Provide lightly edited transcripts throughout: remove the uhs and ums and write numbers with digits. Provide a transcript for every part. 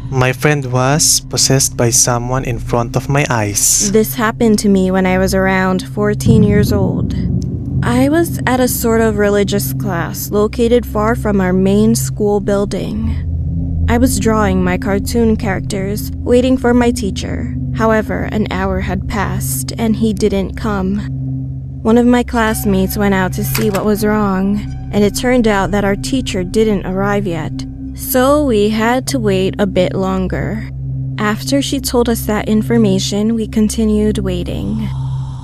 My friend was possessed by someone in front of my eyes. This happened to me when I was around 14 years old. I was at a sort of religious class located far from our main school building. I was drawing my cartoon characters, waiting for my teacher. However, an hour had passed and he didn't come. One of my classmates went out to see what was wrong, and it turned out that our teacher didn't arrive yet. So we had to wait a bit longer. After she told us that information, we continued waiting.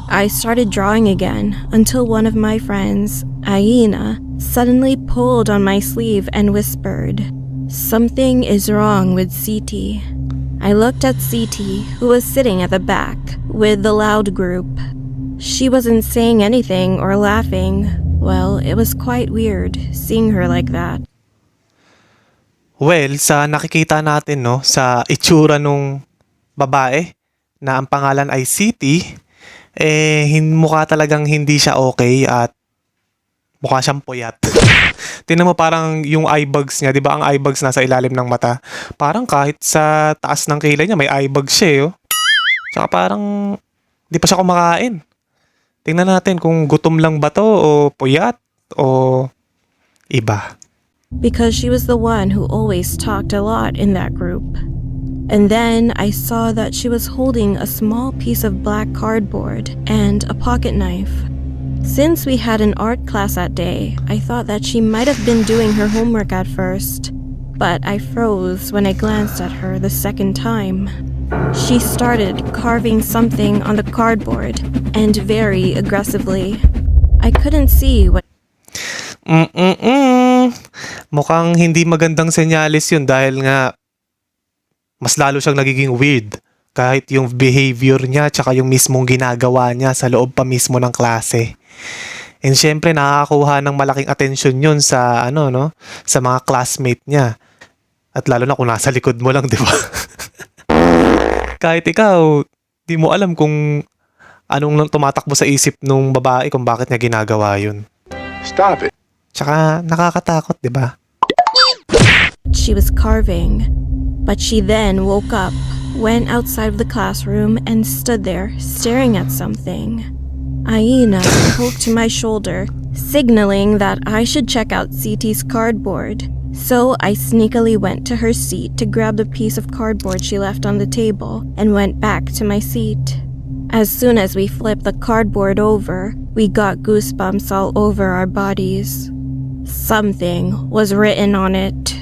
I started drawing again until one of my friends, Aina, suddenly pulled on my sleeve and whispered, "Something is wrong with CT." I looked at CT, who was sitting at the back with the loud group. She wasn't saying anything or laughing. Well, it was quite weird seeing her like that. Well, sa nakikita natin no, sa itsura nung babae na ang pangalan ay City, mukha talagang hindi siya okay at mukha siyang puyat. Tingnan mo parang yung eye bags niya, 'di ba? Ang eye bags nasa ilalim ng mata. Parang kahit sa taas ng kilay niya may eye bags siya, oh. Tsaka parang di pa siya kumakain. Tingnan natin kung gutom lang ba to o puyat o iba. Because she was the one who always talked a lot in that group. And then I saw that she was holding a small piece of black cardboard and a pocket knife. Since we had an art class that day, I thought that she might have been doing her homework at first, but I froze when I glanced at her the second time. She started carving something on the cardboard, and very aggressively. I couldn't see what. Mukhang hindi magandang senyalis yun dahil nga mas lalo siyang nagiging weird kahit yung behavior niya tsaka yung mismong ginagawa niya sa loob pa mismo ng klase. And syempre nakakakuha ng malaking atensyon yun sa sa mga classmate niya. At lalo na kung nasa likod mo lang, di ba? Kahit ikaw, di mo alam kung anong tumatakbo sa isip nung babae kung bakit niya ginagawa yun. Stop it. Tsaka nakakatakot, di ba? She was carving, but she then woke up, went outside of the classroom, and stood there staring at something. Aina poked to my shoulder, signaling that I should check out CT's cardboard. So I sneakily went to her seat to grab the piece of cardboard she left on the table and went back to my seat. As soon as we flipped the cardboard over, we got goosebumps all over our bodies. Something was written on it.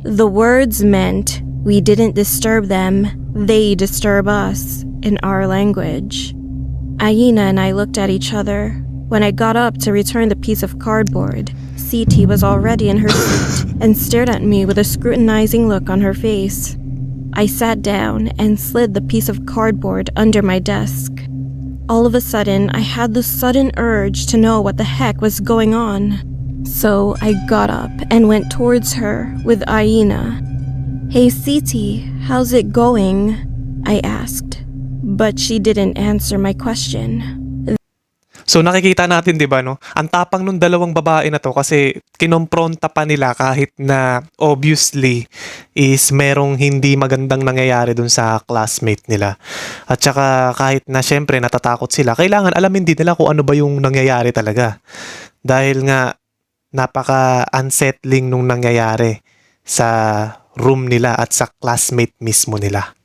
The words meant we didn't disturb them, they disturb us, in our language. Aina and I looked at each other. When I got up to return the piece of cardboard, CT was already in her seat and stared at me with a scrutinizing look on her face. I sat down and slid the piece of cardboard under my desk. All of a sudden, I had the sudden urge to know what the heck was going on. So I got up and went towards her with Aina. "Hey CT, how's it going?" I asked. But she didn't answer my question. So nakikita natin 'di ba no? Ang tapang nung dalawang babae na to kasi kinompronta pa nila kahit na obviously is merong hindi magandang nangyayari dun sa classmate nila. At saka kahit na syempre natatakot sila, kailangan alamin din nila kung ano ba yung nangyayari talaga. Dahil nga napaka-unsettling nung nangyayari sa room nila at sa classmate mismo nila.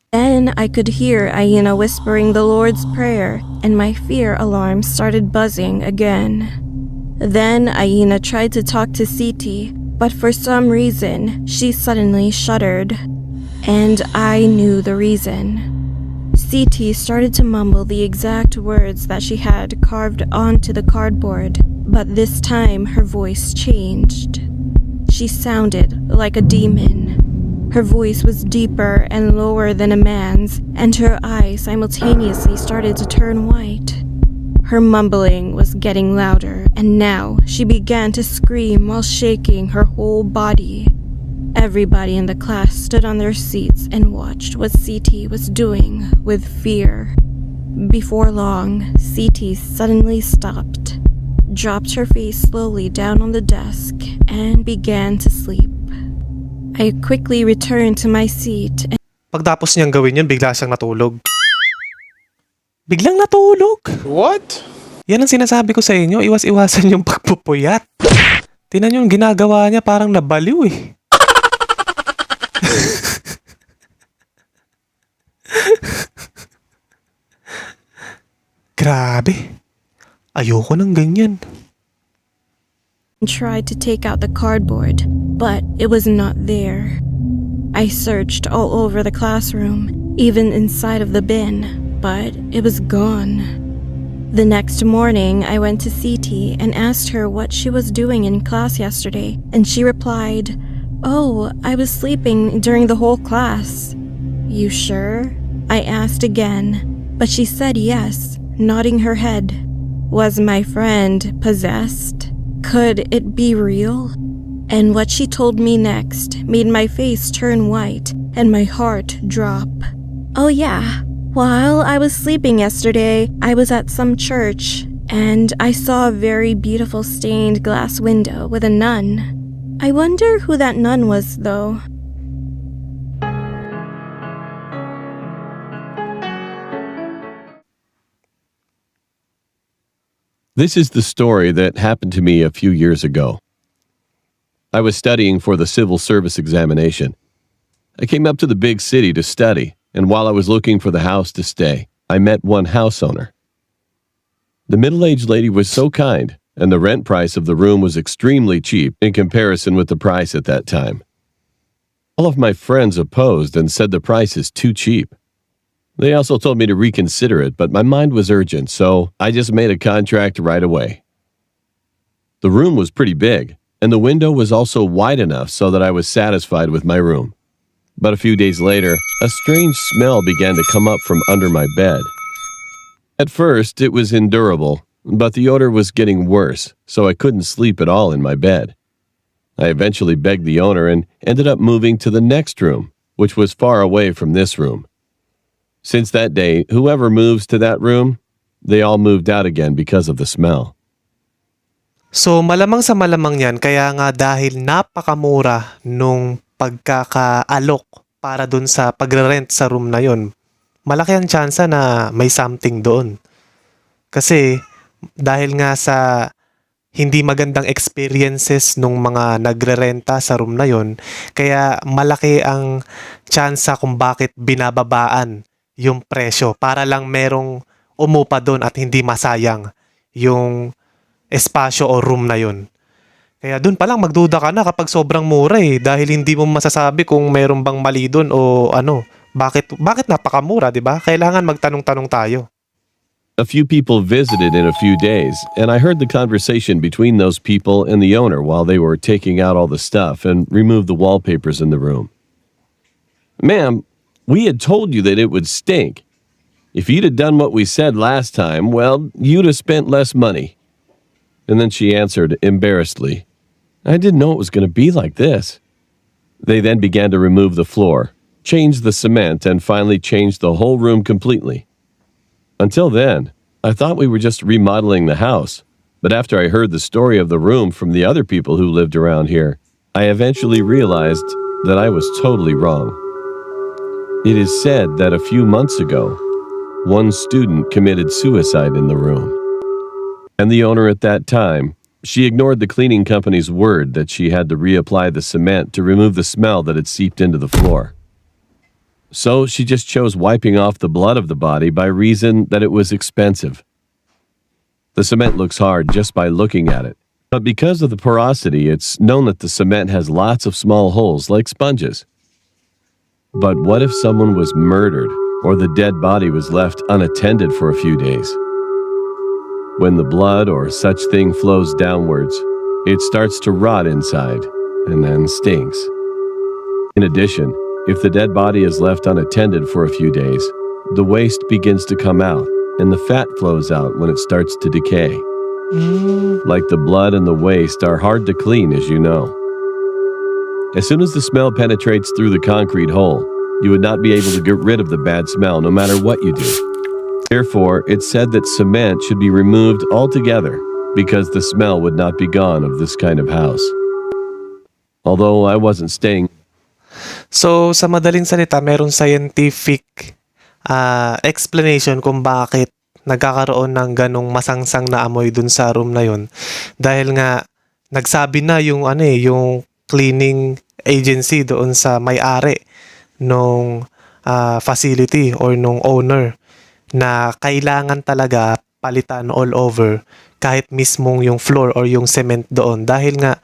Then I could hear Aina whispering the Lord's Prayer, and my fear alarm started buzzing again. Then Aina tried to talk to CT, but for some reason, she suddenly shuddered. And I knew the reason. CT started to mumble the exact words that she had carved onto the cardboard, but this time her voice changed. She sounded like a demon. Her voice was deeper and lower than a man's, and her eyes simultaneously started to turn white. Her mumbling was getting louder, and now she began to scream while shaking her whole body. Everybody in the class stood on their seats and watched what CT was doing with fear. Before long, CT suddenly stopped, dropped her face slowly down on the desk, and began to sleep. I quickly returned to my seat and Pagtapos niyang gawin yun, bigla siyang natulog. Biglang natulog! What? Yan ang sinasabi ko sa inyo, iwas-iwasan yung pagpupuyat. Tingnan nyo yung ginagawa niya, parang nabaliw eh. Grabe. Ayoko ng ganyan. tried to take out the cardboard, but it was not there. I searched all over the classroom, even inside of the bin, but it was gone. The next morning, I went to CT and asked her what she was doing in class yesterday, and she replied, "Oh, I was sleeping during the whole class." "You sure?" I asked again, but she said yes, nodding her head. Was my friend possessed? Could it be real? And what she told me next made my face turn white and my heart drop. Oh yeah, while I was sleeping yesterday, I was at some church and I saw a very beautiful stained glass window with a nun. I wonder who that nun was though. This is the story that happened to me a few years ago. I was studying for the civil service examination. I came up to the big city to study, and while I was looking for the house to stay, I met one house owner. The middle-aged lady was so kind, and the rent price of the room was extremely cheap in comparison with the price at that time. All of my friends opposed and said the price is too cheap. They also told me to reconsider it, but my mind was urgent, so I just made a contract right away. The room was pretty big, and the window was also wide enough so that I was satisfied with my room. But a few days later, a strange smell began to come up from under my bed. At first, it was endurable, but the odor was getting worse, so I couldn't sleep at all in my bed. I eventually begged the owner and ended up moving to the next room, which was far away from this room. Since that day, whoever moves to that room, they all moved out again because of the smell. So malamang sa malamang yan, kaya nga dahil napakamura nung pagkakaalok para dun sa pagre-rent sa room na yon, malaki ang tsansa na may something doon. Kasi dahil nga sa hindi magandang experiences nung mga nagre-renta sa room na yon, kaya malaki ang tsansa kung bakit binababaan yung presyo para lang merong umupa doon at hindi masayang yung espasyo o room na yun. Kaya doon pa lang magduda ka na kapag sobrang mura eh, dahil hindi mo masasabi kung meron bang mali doon o ano. Bakit napakamura, di ba? Kailangan magtanong-tanong tayo. A few people visited in a few days, and I heard the conversation between those people and the owner while they were taking out all the stuff and removed the wallpapers in the room. "Ma'am, we had told you that it would stink. If you'd have done what we said last time, well, you'd have spent less money." And then she answered embarrassedly, "I didn't know it was going to be like this." They then began to remove the floor, change the cement, and finally changed the whole room completely. Until then, I thought we were just remodeling the house, but after I heard the story of the room from the other people who lived around here, I eventually realized that I was totally wrong. It is said that a few months ago, one student committed suicide in the room. And the owner at that time, she ignored the cleaning company's word that she had to reapply the cement to remove the smell that had seeped into the floor. So she just chose wiping off the blood of the body by reason that it was expensive. The cement looks hard just by looking at it, but because of the porosity, it's known that the cement has lots of small holes like sponges. But what if someone was murdered or the dead body was left unattended for a few days? When the blood or such thing flows downwards, it starts to rot inside and then stinks. In addition, if the dead body is left unattended for a few days, the waste begins to come out and the fat flows out when it starts to decay. Like the blood and the waste are hard to clean, as you know. As soon as the smell penetrates through the concrete hole, you would not be able to get rid of the bad smell no matter what you do. Therefore, it's said that cement should be removed altogether because the smell would not be gone of this kind of house. Although I wasn't staying So, sa madaling salita, meron scientific explanation kung bakit nagkakaroon ng ganong masangsang na amoy dun sa room na yun. Dahil nga, nagsabi na yung yung cleaning agency doon sa may-ari nung facility or nung owner na kailangan talaga palitan all over kahit mismong yung floor or yung cement doon. Dahil nga,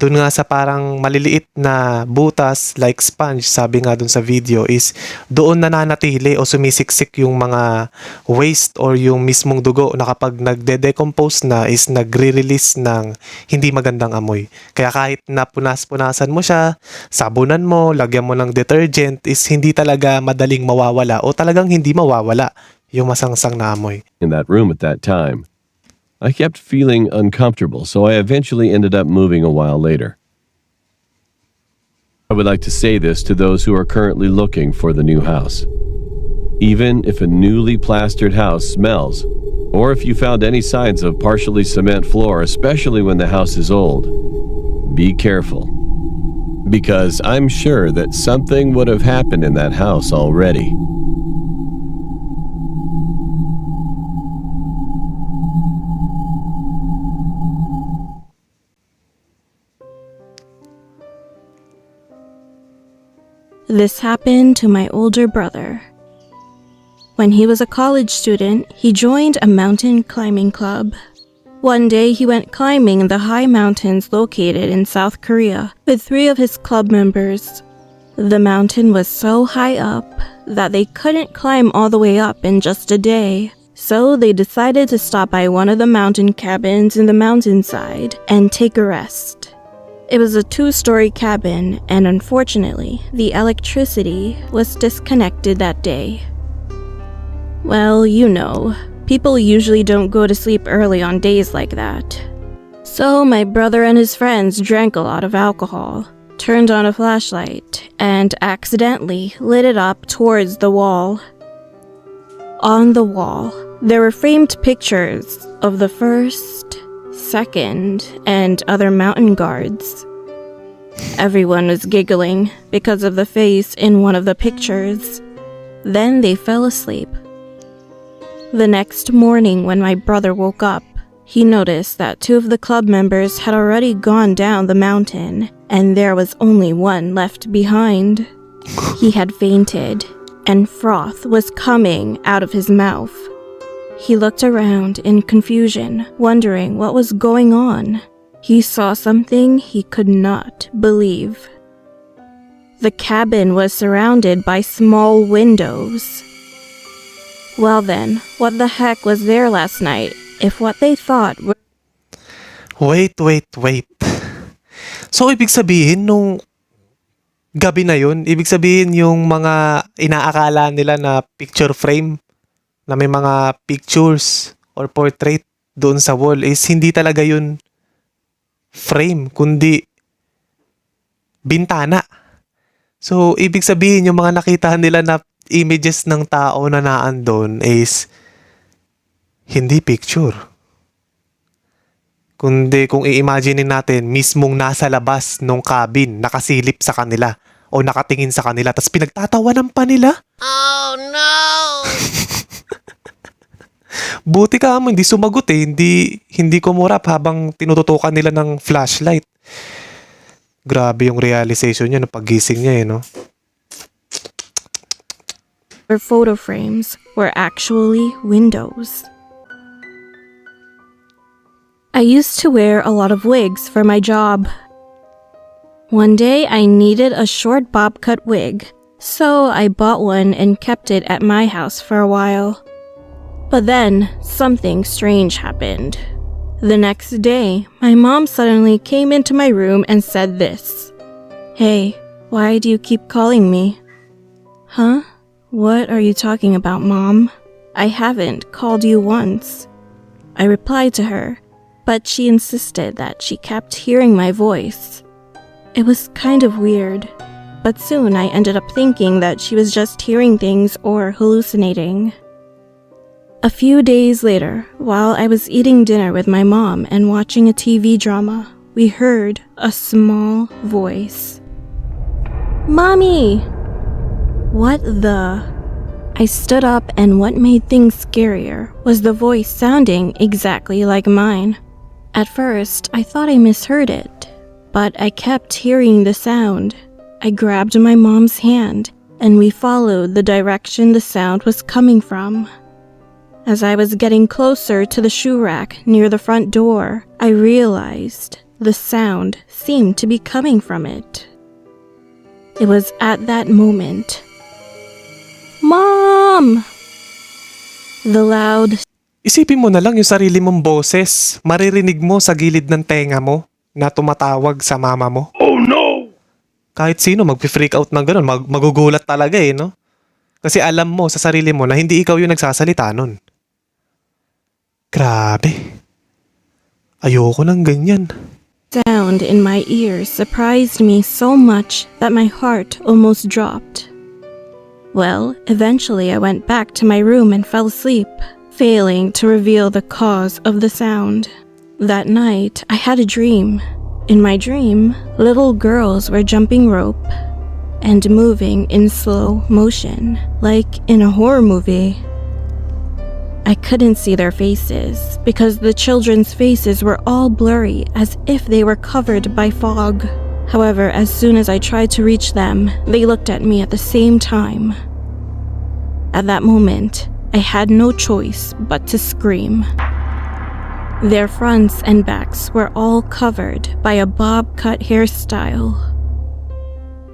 doon nga sa parang maliliit na butas like sponge, sabi nga doon sa video, is doon nananatili o sumisiksik yung mga waste or yung mismong dugo na kapag nagde-decompose na is nagre-release ng hindi magandang amoy. Kaya kahit na punas-punasan mo siya, sabunan mo, lagyan mo ng detergent, is hindi talaga madaling mawawala o talagang hindi mawawala yung masangsang na amoy. In that room at that time, I kept feeling uncomfortable, so I eventually ended up moving a while later. I would like to say this to those who are currently looking for the new house. Even if a newly plastered house smells, or if you found any signs of partially cement floor, especially when the house is old, be careful. Because I'm sure that something would have happened in that house already. This happened to my older brother. When he was a college student, he joined a mountain climbing club. One day, he went climbing in the high mountains located in South Korea with 3 of his club members. The mountain was so high up that they couldn't climb all the way up in just a day. So they decided to stop by one of the mountain cabins in the mountainside and take a rest. It was a 2-story cabin, and unfortunately, the electricity was disconnected that day. Well, you know, people usually don't go to sleep early on days like that. So my brother and his friends drank a lot of alcohol, turned on a flashlight, and accidentally lit it up towards the wall. On the wall, there were framed pictures of the first, second, and other mountain guards. Everyone was giggling because of the face in one of the pictures. Then they fell asleep. The next morning, when my brother woke up, he noticed that 2 of the club members had already gone down the mountain, and there was only one left behind. He had fainted, and froth was coming out of his mouth. He looked around in confusion, wondering what was going on. He saw something he could not believe. The cabin was surrounded by small windows. Well then, what the heck was there last night if what they thought were... Wait. So, ibig sabihin, nung gabi na yun, ibig sabihin yung mga inaakala nila na picture frame, na may mga pictures or portrait doon sa wall, is hindi talaga yun frame, kundi bintana. So, ibig sabihin, yung mga nakita nila na images ng tao na naandun is hindi picture. Kundi kung i-imagine natin, mismong nasa labas ng cabin, nakasilip sa kanila o nakatingin sa kanila, tapos pinagtatawanan pa nila. Oh no! Buti ka mo, hindi sumagot eh. Hindi kumurap habang tinututukan nila ng flashlight. Grabe yung realization niya, paggising niya eh, no? photo frames were actually windows. I used to wear a lot of wigs for my job. One day I needed a short bob cut wig, so I bought one and kept it at my house for a while. But then, something strange happened. The next day, my mom suddenly came into my room and said this. "Hey, why do you keep calling me?" "Huh? What are you talking about, Mom? I haven't called you once." I replied to her, but she insisted that she kept hearing my voice. It was kind of weird, but soon I ended up thinking that she was just hearing things or hallucinating. A few days later, while I was eating dinner with my mom and watching a TV drama, we heard a small voice. Mommy! What the? I stood up, and what made things scarier was the voice sounding exactly like mine. At first, I thought I misheard it, but I kept hearing the sound. I grabbed my mom's hand, and we followed the direction the sound was coming from. As I was getting closer to the shoe rack near the front door, I realized the sound seemed to be coming from it. It was at that moment. Mom! The loud Isipin mo na lang yung sarili mong boses. Maririnig mo sa gilid ng tenga mo na tumatawag sa mama mo. Oh no! Kahit sino mag-freak out ng ganun, magugulat talaga eh, no? Kasi alam mo sa sarili mo na hindi ikaw yung nagsasalita nun. Grabe. Ayoko ng ganyan. sound in my ears surprised me so much that my heart almost dropped. Well, eventually I went back to my room and fell asleep, failing to reveal the cause of the sound. That night, I had a dream. In my dream, little girls were jumping rope and moving in slow motion, like in a horror movie. I couldn't see their faces because the children's faces were all blurry as if they were covered by fog. However, as soon as I tried to reach them, they looked at me at the same time. At that moment, I had no choice but to scream. Their fronts and backs were all covered by a bob cut hairstyle.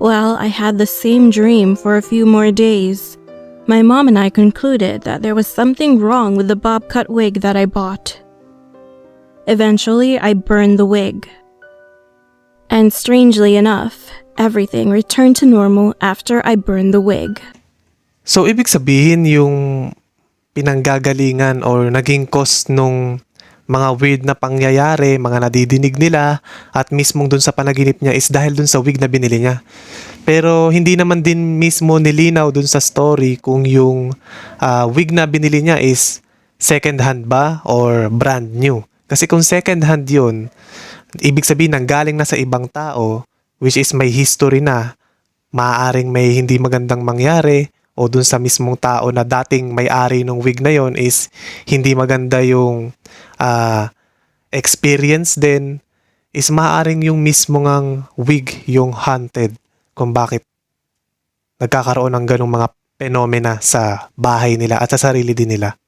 Well, I had the same dream for a few more days. My mom and I concluded that there was something wrong with the bob cut wig that I bought. Eventually, I burned the wig. And strangely enough, everything returned to normal after I burned the wig. So, ibig sabihin yung pinanggagalingan or naging cause nung mga weird na pangyayari, mga nadidinig nila at mismong dun sa panaginip niya is dahil dun sa wig na binili niya. Pero hindi naman din mismo nilinaw dun sa story kung yung wig na binili niya is second hand ba or brand new. Kasi kung second hand yun, ibig sabihin nanggaling na sa ibang tao, which is may history na, maaaring may hindi magandang mangyari o dun sa mismong tao na dating may-ari ng wig na yon is hindi maganda yung experience din, is maaaring yung mismo ngang wig yung haunted kung bakit nagkakaroon ng ganong mga phenomena sa bahay nila at sa sarili din nila.